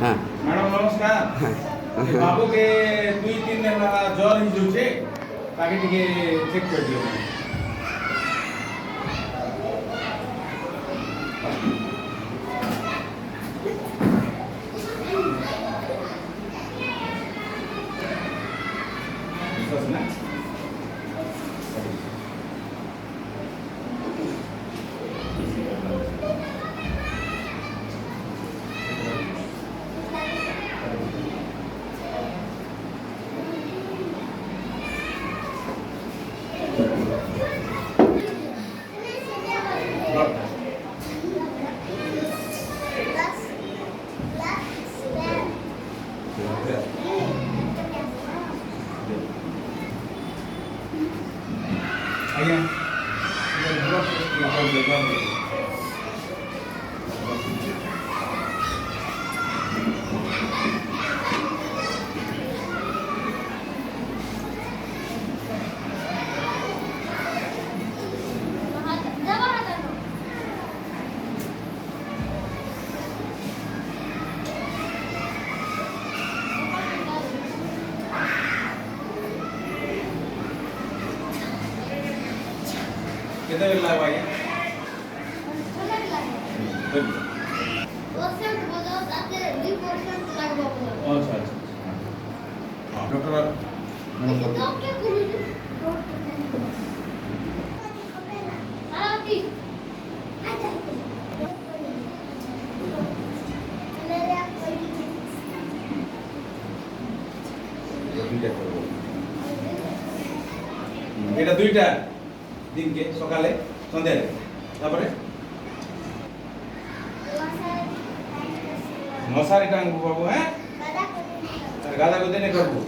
हाँ मैडम नमस्कार बाबू के 2-3 दिन ज्वर ही जोचे ताकि टिके चेक कर दियो विश्वास ना आइए कितना बिल लगा भाई अच्छा अच्छा हाँ डॉक्टर এটা দুইটা দিনকে সকালে সন্ধ্যায় তারপরে মশারিটা আনবো বাবু হ্যাঁ আর গাদা গুদে নে করবো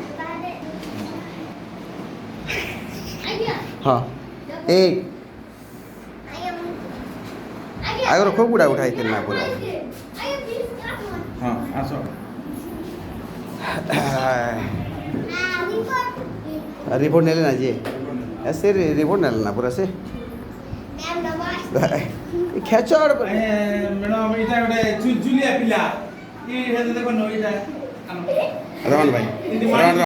हाँ एक आगर खूब गुड़ा उठाई थे ना पूरा হ্যাঁ আসো रिपोर्ट नहीं लेना जी ऐसे रिपोर्ट नहीं लेना पूरा से खेचो और ম্যাডাম এটা একটা চুলচুলিয়া পিলা কি হেতে দেখো নইটা रमन भाई रमन